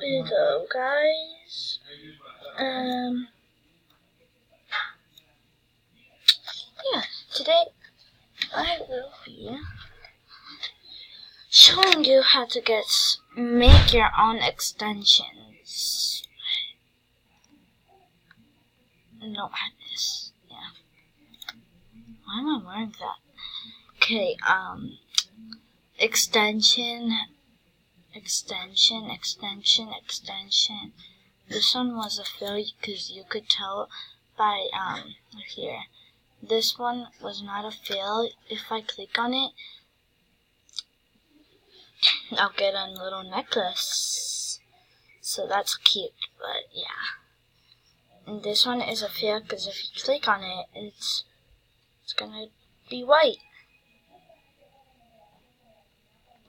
Hello guys, yeah, today I will be showing you how to make your own extensions. No, this, yeah. Why am I wearing that? Okay, extension. This one was a failure because you could tell by, here. This one was not a fail. If I click on it, I'll get a little necklace. So that's cute, but yeah. And this one is a fail because if you click on it, it's gonna be white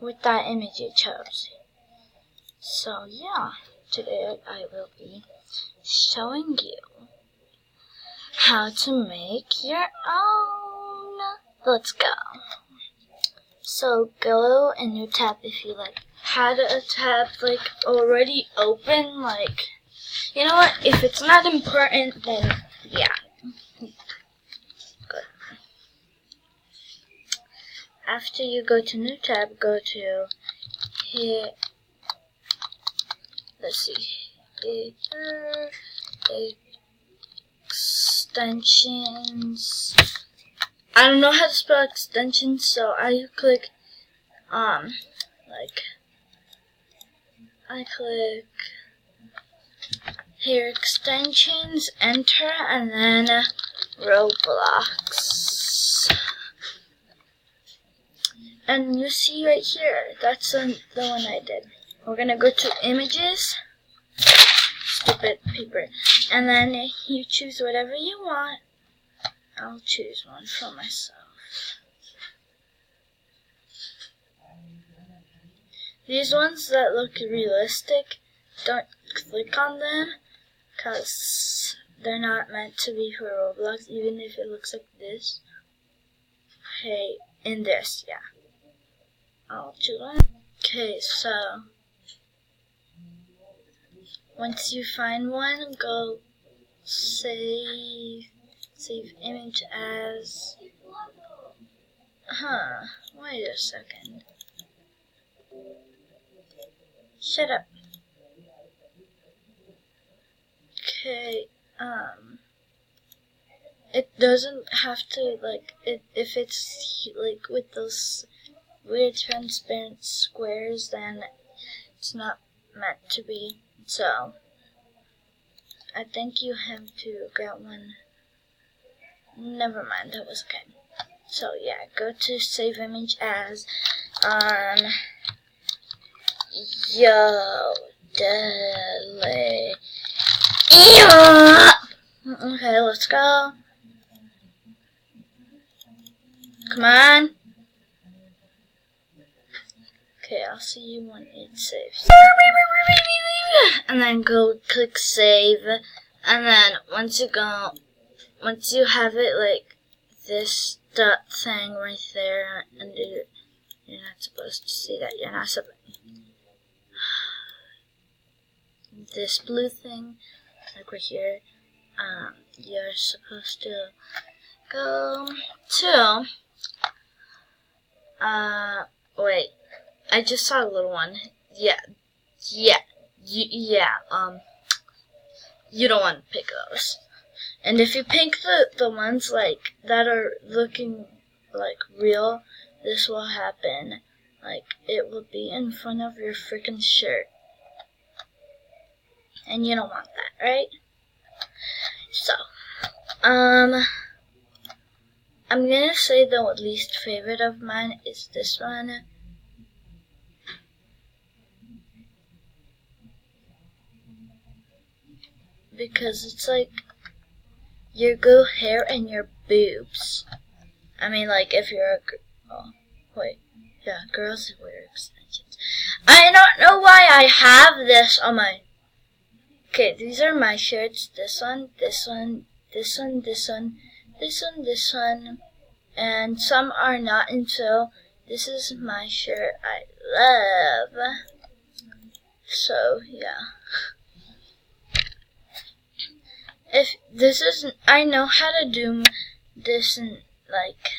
with that image you chose. So yeah, today I will be showing you how to make your own. Let's go. So go in your tab if you had a tab already open, you know what, if it's not important then yeah. Good. After you go to new tab, go to here, let's see, extensions. I don't know how to spell extensions, so I click I click here extensions, enter, and then Roblox. And you see right here, that's the one I did. We're gonna go to images, stupid paper, and then you choose whatever you want. I'll choose one for myself. These ones that look realistic, don't click on them because they're not meant to be for Roblox, even if it looks like this. Hey, in this, yeah. I'll choose one. Okay, so once you find one, go save image as. Wait a second. Shut up. Okay, it doesn't have to, if it's, with those weird transparent squares, then it's not meant to be, so I think you have to get one. Never mind, that was okay. So yeah, go to save image as, Okay, let's go. Come on. Okay, I'll see you when it saves. And then go click save. And then once you have it this dot thing right there, and you're not supposed to see that. You're not supposed. This blue thing, right here, you're supposed to go to, wait, I just saw a little one. You don't want to pick those. And if you pick the ones that are looking real, this will happen. It will be in front of your freaking shirt. And you don't want that, right? So, I'm gonna say the least favorite of mine is this one. Because it's your good hair and your boobs. I mean, if you're girls wear extensions. I don't know why I have this on my. Okay, these are my shirts. This one, and some are not. And so this is my shirt I love. So yeah. If this isn't, I know how to do this and like,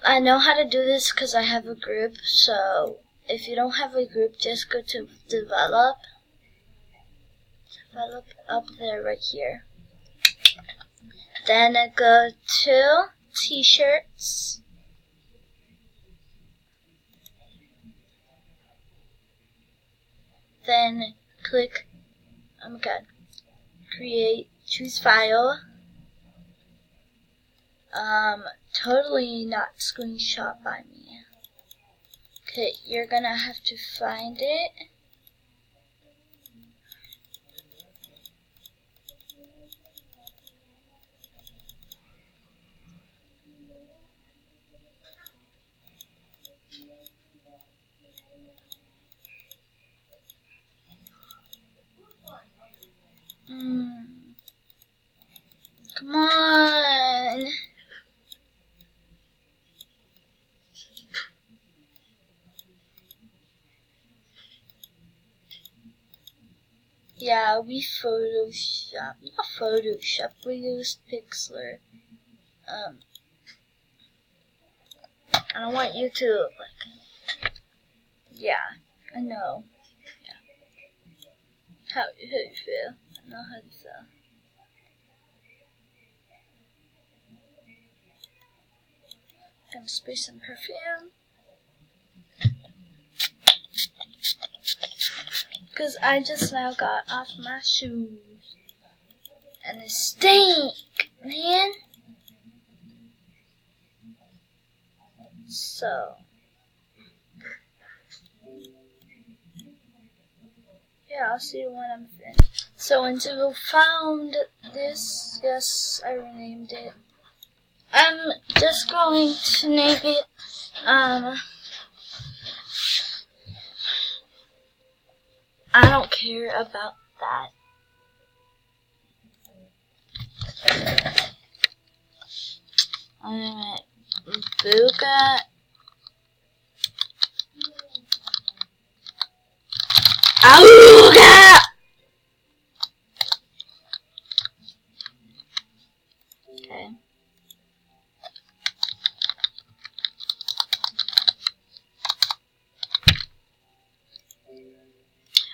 I know how to do this because I have a group. So if you don't have a group, just go to develop up there right here. Then go to t-shirts. Then click, oh my god, create, choose file. Totally not screenshot by me. Okay, you're gonna have to find it. Come on. Yeah, we Photoshop. Not Photoshop. We used Pixlr. I don't want you to like. Yeah, I know. Yeah. How you feel? I know how you feel. Gonna spray some perfume. Because I just now got off my shoes. And it stink, man. So. Yeah, I'll see you when I'm finished. So once you found this, yes, I renamed it. I'm just going to name it, I don't care about that. Booga. Auga! Okay.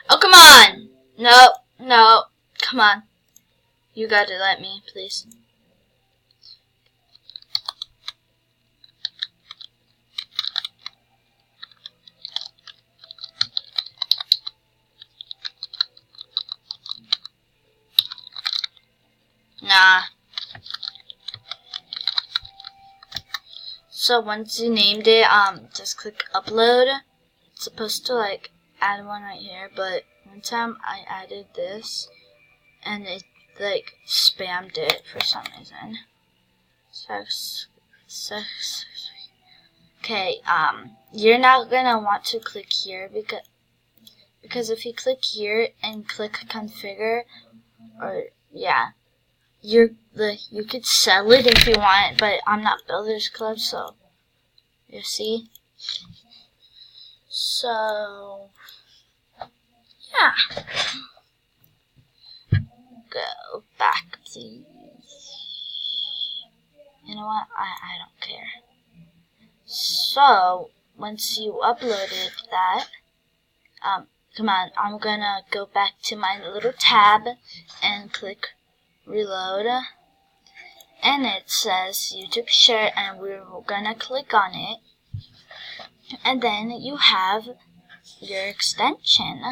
Oh, come on! No, come on. You gotta let me, please. Nah. So once you named it, just click upload. It's supposed to like add one right here, but one time I added this and it like spammed it for some reason. Okay, you're not gonna want to click here because if you click here and click configure, or yeah, you could sell it if you want, but I'm not Builders Club, so you see. So yeah, go back, please. You know what? I don't care. So once you uploaded that, come on, I'm gonna go back to my little tab and click reload, and it says YouTube share, and we're gonna click on it, and then you have your extension.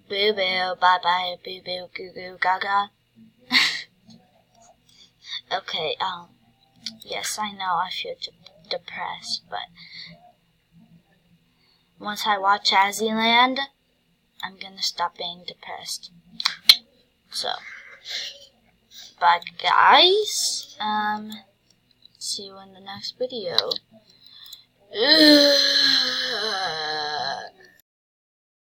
Boo boo, bye bye, boo boo, goo goo, gaga. Okay, yes, I know I feel depressed, but once I watch Azzyland, I'm gonna stop being depressed. So, bye guys. See you in the next video.